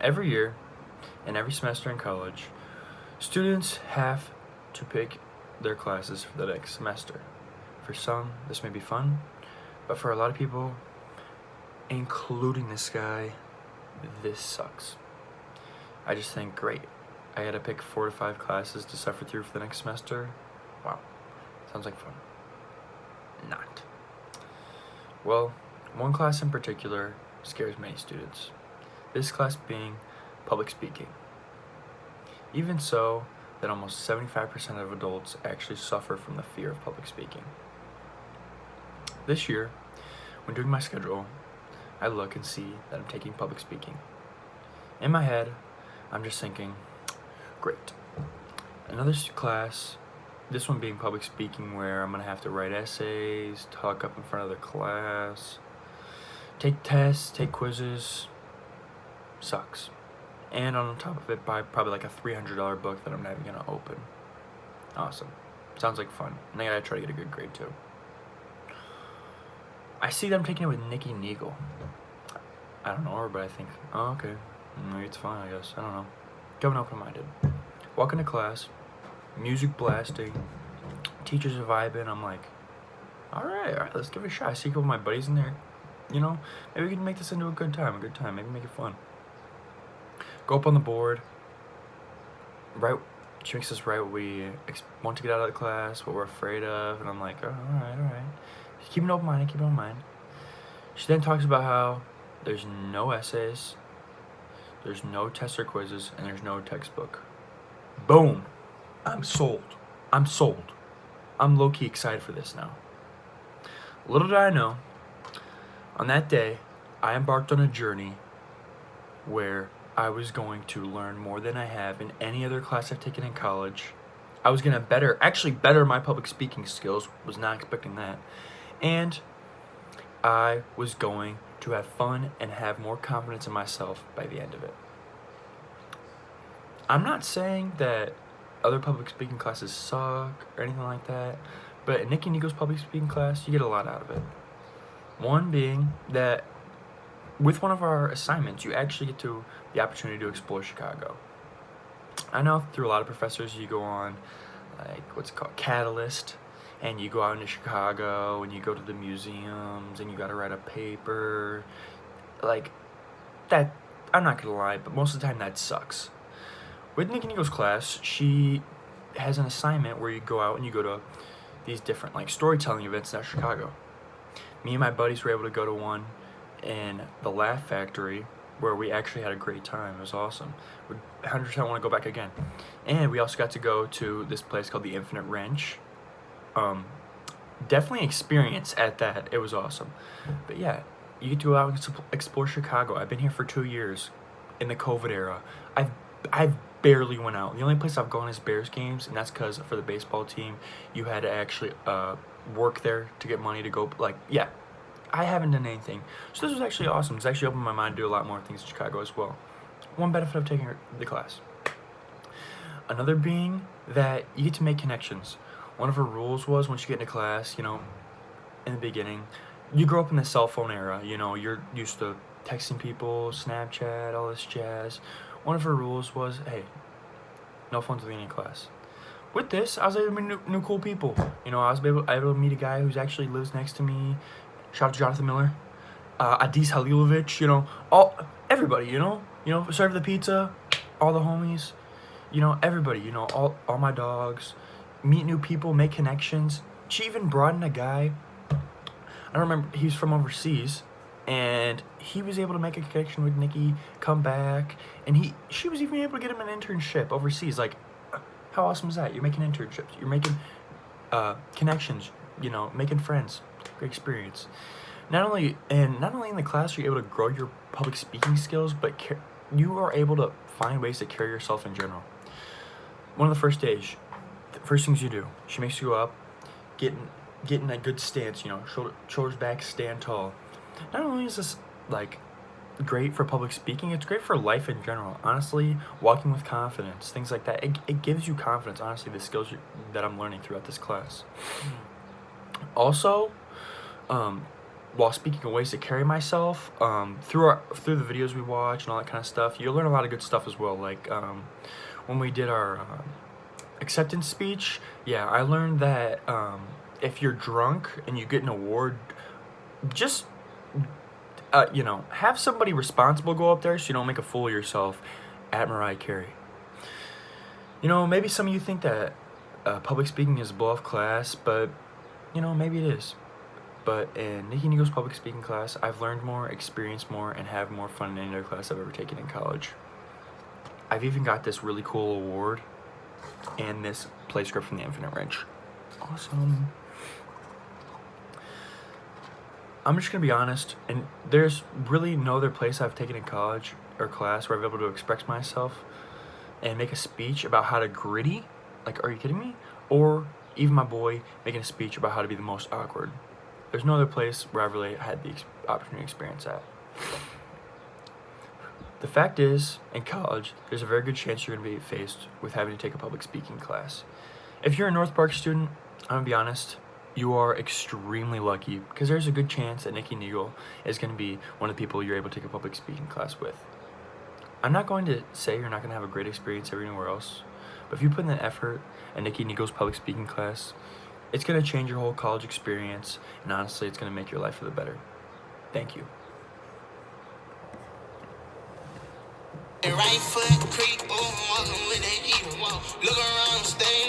Every year and every semester in college, students have to pick their classes for the next semester. For some, this may be fun, but for a lot of people, including this guy, this sucks. I just think, great, I gotta pick 4 to 5 classes to suffer through for the next semester. Wow, sounds like fun. Not. Well, one class in particular scares many students. This class being public speaking. Even so, that almost 75% of adults actually suffer from the fear of public speaking. This year, when doing my schedule, I look and see that I'm taking public speaking. In my head, I'm just thinking, great. Another class, this one being public speaking, where I'm gonna have to write essays, talk up in front of the class, take tests, take quizzes. Sucks. And on top of it, buy probably like a $300 book that I'm not even gonna open. Awesome. Sounds like fun. And I gotta try to get a good grade too. I see them taking it with Nikki Neagle. I don't know her, but I think, oh, okay, maybe it's fine, I guess. I don't know. Going open-minded. Walk into class, music blasting, teachers are vibing. I'm like, all right, let's give it a shot. I see a couple of my buddies in there. Maybe we can make this into a good time. Maybe make it fun. Go up on the board. She makes us write what we want to get out of the class, what we're afraid of, and I'm like, oh, all right. Keep an open mind. She then talks about how there's no essays, there's no tests or quizzes, and there's no textbook. Boom. I'm sold. I'm low-key excited for this now. Little did I know, on that day, I embarked on a journey where I was going to learn more than I have in any other class I've taken in college. I was going to better my public speaking skills. Was not expecting that. And I was going to have fun and have more confidence in myself by the end of it. I'm not saying that other public speaking classes suck or anything like that, but in Nikki Neagle's public speaking class, you get a lot out of it. One being that with one of our assignments, you actually get the opportunity to explore Chicago. I know through a lot of professors, you go on, Catalyst, and you go out into Chicago, and you go to the museums, and you gotta write a paper. That, I'm not gonna lie, but most of the time that sucks. With Nikki Neagle's class, she has an assignment where you go out and you go to these different, storytelling events in Chicago. Me and my buddies were able to go to one in the Laugh Factory, where we actually had a great time. It was awesome. We 100% want to go back again. And we also got to go to this place called the Infinite Wrench. Definitely experience at that. It was awesome. But yeah, you get to go out and explore Chicago. I've been here for 2 years in the COVID era. I've barely went out. The only place I've gone is Bears games, and that's because for the baseball team, you had to actually work there to get money to go. I haven't done anything. So this was actually awesome. It's actually opened my mind to do a lot more things in Chicago as well. One benefit of taking the class. Another being that you get to make connections. One of her rules was once you get into class, in the beginning, you grow up in the cell phone era. You're used to texting people, Snapchat, all this jazz. One of her rules was, hey, no phones at the beginning of class. With this, I was able to meet new cool people. I was able to meet a guy who's actually lives next to me. Shout out to Jonathan Miller, Adis Halilovic, everybody, serve the pizza, all the homies, everybody, all my dogs, meet new people, make connections. She even brought in a guy, I don't remember, he's from overseas, and he was able to make a connection with Nikki, come back, and she was even able to get him an internship overseas. How awesome is that? You're making internships, you're making connections, making friends. Great experience. Not only in the class are you able to grow your public speaking skills, but you are able to find ways to carry yourself in general. One of the first things you do, she makes you go up, get in a good stance, shoulders back, stand tall. Not only is this great for public speaking, it's great for life in general. Honestly, walking with confidence, things like that. It gives you confidence, honestly, the skills that I'm learning throughout this class. Also, while speaking of ways to carry myself, through the videos we watch and all that kind of stuff, you'll learn a lot of good stuff as well. Like when we did our acceptance speech, yeah, I learned that if you're drunk and you get an award, just have somebody responsible go up there so you don't make a fool of yourself at Mariah Carey. Maybe some of you think that public speaking is a blow off class, but maybe it is. But in Nikki and Eagle's public speaking class, I've learned more, experienced more, and have more fun than any other class I've ever taken in college. I've even got this really cool award and this play script from the Infinite Wrench. Awesome. I'm just going to be honest, and there's really no other place I've taken in college or class where I've been able to express myself and make a speech about how to gritty, like, are you kidding me? Or even my boy making a speech about how to be the most awkward. There's no other place where I've really had the opportunity to experience that. The fact is, in college, there's a very good chance you're going to be faced with having to take a public speaking class. If you're a North Park student, I'm going to be honest, you are extremely lucky because there's a good chance that Nikki and Eagle is going to be one of the people you're able to take a public speaking class with. I'm not going to say you're not going to have a great experience everywhere else, but if you put in the effort at Nikki and Eagle's public speaking class, it's going to change your whole college experience, and honestly, it's going to make your life for the better. Thank you. Right foot creep, look around, stay